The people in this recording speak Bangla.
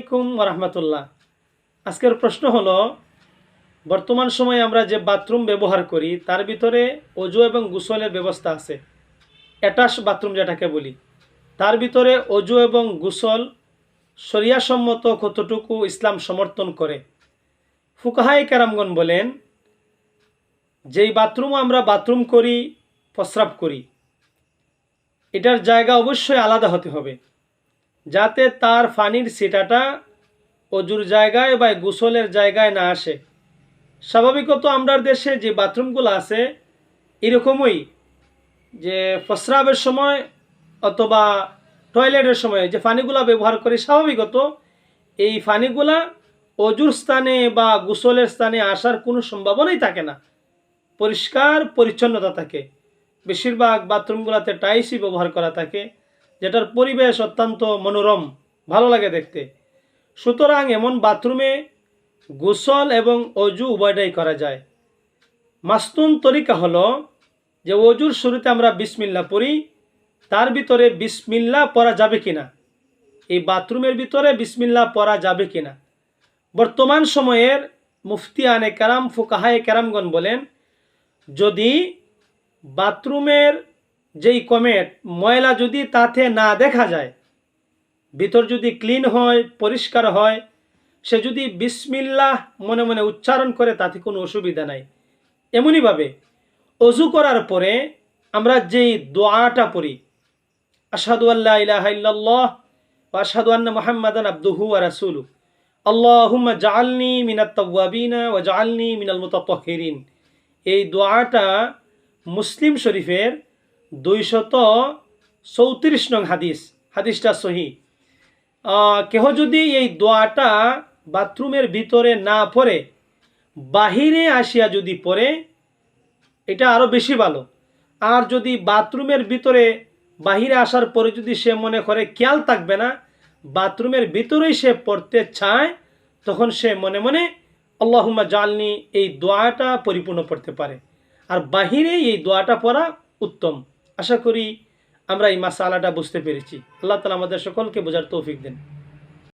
আলাইকুম ওরহমতুল্লাহ। আজকের প্রশ্ন হলো, বর্তমান সময়ে আমরা যে বাথরুম ব্যবহার করি তার ভিতরে অজু এবং গোসলের ব্যবস্থা আছে, অ্যাটাচ বাথরুম যেটাকে বলি। তার ভিতরে অজু এবং গোসল শরিয়াসম্মত কতটুকু ইসলাম সমর্থন করে? ফুকাহায়ে কেরামগণ বলেন, যেই বাথরুম আমরা বাথরুম করি, প্রস্রাব করি, এটার জায়গা অবশ্যই আলাদা হতে হবে, যাতে তার পানির ছিটাটা অজুর জায়গায় বা গোসলের জায়গায় না আসে। স্বাভাবিকত আমরা দেশে যে বাথরুমগুলো আছে এরকমই, যে প্রস্রাবের সময় অথবা টয়লেটের সময় যে পানিগুলা ব্যবহার করি, স্বাভাবিকত এই পানিগুলা অজুর স্থানে বা গোসলের স্থানে আসার কোনো সম্ভাবনাই থাকে না, পরিষ্কার পরিচ্ছন্নতা থাকে। বেশিরভাগ বাথরুমগুলোতে টাইলসই ব্যবহার করা থাকে, যেটার পরিবেশ অত্যন্ত মনোরম, ভালো লাগে দেখতে। সুতরাং এমন বাথরুমে গোসল এবং অজু উভয়টাই করা যায়। মাস্তুন তরিকা হলো যে অজুর শুরুতে আমরা বিসমিল্লাহ পড়ি, তার ভিতরে বিসমিল্লাহ পড়া যাবে কিনা, এই বাথরুমের ভিতরে বিসমিল্লাহ পড়া যাবে কিনা। বর্তমান সময়ের মুফতিয়ানে কেরাম, ফুকাহায়ে কেরামগণ বলেন, যদি বাথরুমের যেই কমেট ময়লা যদি তাতে না দেখা যায়, ভিতর যদি ক্লিন হয়, পরিষ্কার হয়, সে যদি বিসমিল্লাহ মনে মনে উচ্চারণ করে তাতে কোনো অসুবিধা নাই। এমনইভাবে অজু করার পরে আমরা যেই দোয়াটা পড়ি, আশহাদু আল্লা ইলাহা ইল্লাল্লাহ ওয়া আশহাদু আন্না মুহাম্মাদান আবদুহু ওয়া রাসূলুহু, আল্লাহুম্মা জাআলনি মিনাত তাওয়াবিনা ওয়া জাআলনি মিনাল মুতাতাহহিরিন, এই দোয়াটা মুসলিম শরীফের 234 নং হাদিসটা সহিহ। কেহ যদি এই দোয়াটা বাথরুমের ভিতরে না পড়ে বাহিরে আসিয়া যদি পড়ে, এটা আরও বেশি ভালো। আর যদি বাথরুমের ভিতরে বাহিরে আসার পরে যদি সে মনে করে খেয়াল থাকবে না, বাথরুমের ভিতরেই সে পড়তে চায়, তখন সে মনে মনে আল্লাহুম্মা জাআলনি এই দোয়াটা পরিপূর্ণ পড়তে পারে। আর বাহিরে এই দোয়াটা পড়া উত্তম। আশা করি আমরা এই মাসালাটা বুঝতে পেরেছি। আল্লাহ তাআলা আমাদের সকলকে বোঝার তৌফিক দেন।